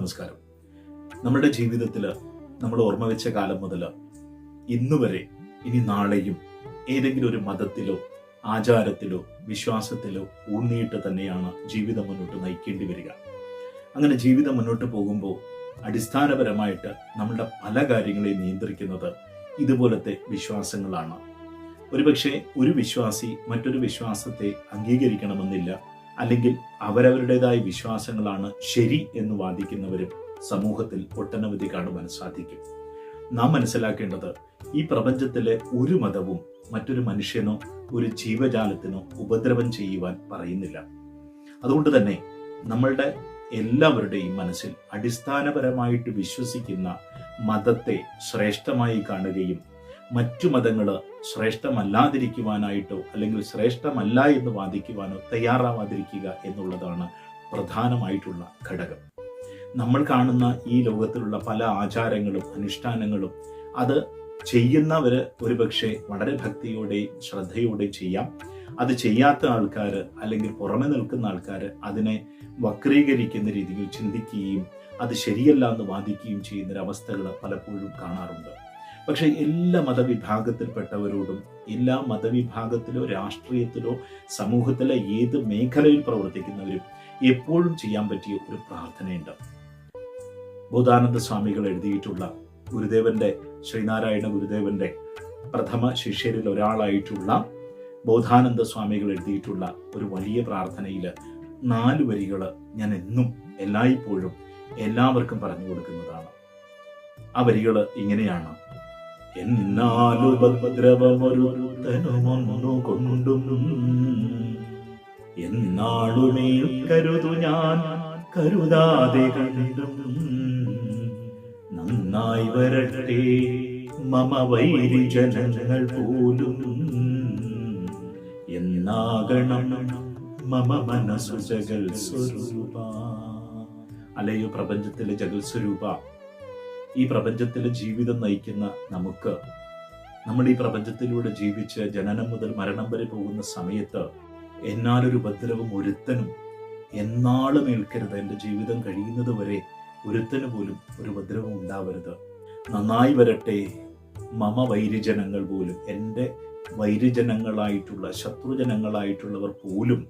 നമസ്കാരം. നമ്മുടെ ജീവിതത്തിൽ നമ്മൾ ഓർമ്മ വെച്ച കാലം മുതൽ ഇന്ന് വരെ ഇനി നാളെയും ഏതെങ്കിലും ഒരു മതത്തിലോ ആചാരത്തിലോ വിശ്വാസത്തിലോ ഊന്നിയിട്ട് തന്നെയാണ് ജീവിതം മുന്നോട്ട് നയിക്കേണ്ടി വരിക. അങ്ങനെ ജീവിതം മുന്നോട്ട് പോകുമ്പോൾ അടിസ്ഥാനപരമായിട്ട് നമ്മളുടെ പല കാര്യങ്ങളെയും നിയന്ത്രിക്കുന്നത് ഇതുപോലത്തെ വിശ്വാസങ്ങളാണ്. ഒരുപക്ഷെ ഒരു വിശ്വാസി മറ്റൊരു വിശ്വാസത്തെ അംഗീകരിക്കണമെന്നില്ല, അല്ലെങ്കിൽ അവരവരുടേതായ വിശ്വാസങ്ങളാണ് ശരി എന്ന് വാദിക്കുന്നവരും സമൂഹത്തിൽ ഒട്ടനവധി കാണുവാൻ സാധിക്കും. നാം മനസ്സിലാക്കേണ്ടത്, ഈ പ്രപഞ്ചത്തിലെ ഒരു മതവും മറ്റൊരു മനുഷ്യനോ ഒരു ജീവജാലത്തിനോ ഉപദ്രവം ചെയ്യുവാൻ പറയുന്നില്ല. അതുകൊണ്ട് തന്നെ നമ്മളുടെ എല്ലാവരുടെയും മനസ്സിൽ അടിസ്ഥാനപരമായിട്ട് വിശ്വസിക്കുന്ന മതത്തെ ശ്രേഷ്ഠമായി കാണുകയും മറ്റു മതങ്ങൾ ശ്രേഷ്ഠമല്ലാതിരിക്കുവാനായിട്ടോ അല്ലെങ്കിൽ ശ്രേഷ്ഠമല്ല എന്ന് വാദിക്കുവാനോ തയ്യാറാവാതിരിക്കുക എന്നുള്ളതാണ് പ്രധാനമായിട്ടുള്ള ഘടകം. നമ്മൾ കാണുന്ന ഈ ലോകത്തിലുള്ള പല ആചാരങ്ങളും അനുഷ്ഠാനങ്ങളും അത് ചെയ്യുന്നവര് ഒരുപക്ഷെ വളരെ ഭക്തിയോടെയും ശ്രദ്ധയോടെയും ചെയ്യാം. അത് ചെയ്യാത്ത ആൾക്കാർ അല്ലെങ്കിൽ പുറമെ നിൽക്കുന്ന ആൾക്കാർ അതിനെ വക്രീകരിക്കുന്ന രീതിയിൽ ചിന്തിക്കുകയും അത് ശരിയല്ല എന്ന് വാദിക്കുകയും ചെയ്യുന്നൊരവസ്ഥകൾ പലപ്പോഴും കാണാറുണ്ട്. പക്ഷെ എല്ലാ മതവിഭാഗത്തിൽപ്പെട്ടവരോടും എല്ലാ മതവിഭാഗത്തിലോ രാഷ്ട്രീയത്തിലോ സമൂഹത്തിലെ ഏത് മേഖലയിൽ പ്രവർത്തിക്കുന്നവരും എപ്പോഴും ചെയ്യാൻ പറ്റിയ ഒരു പ്രാർത്ഥനയുണ്ട്. ബോധാനന്ദ സ്വാമികൾ എഴുതിയിട്ടുള്ള ഗുരുദേവന്റെ, ശ്രീനാരായണ ഗുരുദേവന്റെ പ്രഥമ ശിഷ്യരിൽ ഒരാളായിട്ടുള്ള ബോധാനന്ദ സ്വാമികൾ എഴുതിയിട്ടുള്ള ഒരു വലിയ പ്രാർത്ഥനയിൽ 4 വരികൾ ഞാൻ എന്നും എല്ലായ്പ്പോഴും എല്ലാവർക്കും പറഞ്ഞു കൊടുക്കുന്നതാണ്. ആ വരികൾ ഇങ്ങനെയാണ്: എന്നാലുപദ്രവമൊരുത്തനുമൊന്നു കൊണ്ടും എന്നാളുമേൽ കരുതു ഞാൻ കരുതാതെ കണ്ടും നന്നായി വരട്ടെ മമ വൈരി ജനങ്ങൾ പോലും എന്നാകണം മമ മനസ്സു ജഗൽ സ്വരൂപ. അല്ലയോ പ്രപഞ്ചത്തിലെ ജഗൽ സ്വരൂപ, ഈ പ്രപഞ്ചത്തിലെ ജീവിതം നയിക്കുന്ന നമുക്ക്, നമ്മൾ ഈ പ്രപഞ്ചത്തിലൂടെ ജീവിച്ച് ജനനം മുതൽ മരണം വരെ പോകുന്ന സമയത്ത് എന്നാലൊരു ഉപദ്രവം ഒരുത്തനും എന്നാളും ഏൽക്കരുത്. എൻ്റെ ജീവിതം കഴിയുന്നത് വരെ ഒരുത്തന് പോലും ഒരു ഉപദ്രവം ഉണ്ടാവരുത്. നന്നായി വരട്ടെ മമ വൈരിജനങ്ങൾ പോലും, എൻ്റെ വൈരിജനങ്ങളായിട്ടുള്ള ശത്രുജനങ്ങളായിട്ടുള്ളവർ പോലും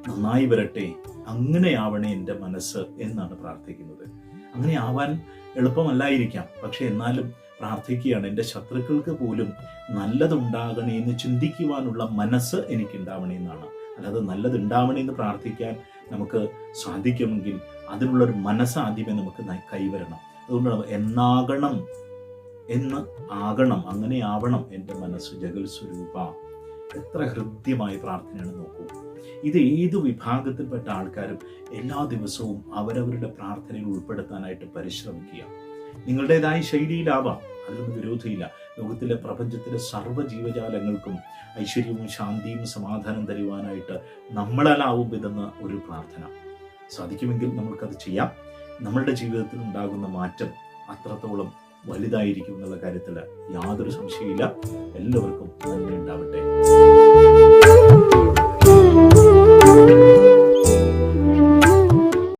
നന്നായി വരട്ടെ, അങ്ങനെയാവണേ എൻ്റെ മനസ്സ് എന്നാണ് പ്രാർത്ഥിക്കുന്നത്. അങ്ങനെ ആവാൻ എളുപ്പമല്ലായിരിക്കാം, പക്ഷെ എന്നാലും പ്രാർത്ഥിക്കുകയാണ്, എൻ്റെ ശത്രുക്കൾക്ക് പോലും നല്ലതുണ്ടാകണേ എന്ന് ചിന്തിക്കുവാനുള്ള മനസ്സ് എനിക്കുണ്ടാവണേ എന്നാണ്. അല്ലാതെ നല്ലതുണ്ടാവണേ എന്ന് പ്രാർത്ഥിക്കാൻ നമുക്ക് സാധിക്കുമെങ്കിൽ അതിനുള്ളൊരു മനസ്സ് ആദ്യമേ നമുക്ക് കൈവരണം. അതുകൊണ്ടാണ് എന്നാകണം എന്ന് ആകണം, അങ്ങനെ ആവണം എൻ്റെ മനസ്സ് ജഗൽ സ്വരൂപ. എത്ര ഹൃദ്യമായ പ്രാർത്ഥനയാണ് നോക്കൂ. ഇത് ഏതു വിഭാഗത്തിൽപ്പെട്ട ആൾക്കാരും എല്ലാ ദിവസവും അവരവരുടെ പ്രാർത്ഥനയിൽ ഉൾപ്പെടുത്താനായിട്ട് പരിശ്രമിക്കുക. നിങ്ങളുടേതായ ശൈലിയിലാവാം, അതിലൊന്നും വിരോധമില്ല. ലോകത്തിലെ പ്രപഞ്ചത്തിലെ സർവ്വ ജീവജാലങ്ങൾക്കും ഐശ്വര്യവും ശാന്തിയും സമാധാനം തരുവാനായിട്ട് നമ്മളാലാവും വിധന്ന ഒരു പ്രാർത്ഥന സാധിക്കുമെങ്കിൽ നമ്മൾക്കത് ചെയ്യാം. നമ്മളുടെ ജീവിതത്തിൽ ഉണ്ടാകുന്ന മാറ്റം അത്രത്തോളം വലുതായിരിക്കും എന്നുള്ള കാര്യത്തിൽ യാതൊരു സംശയമില്ല. എല്ലാവർക്കും നന്മ ഉണ്ടാവട്ടെ.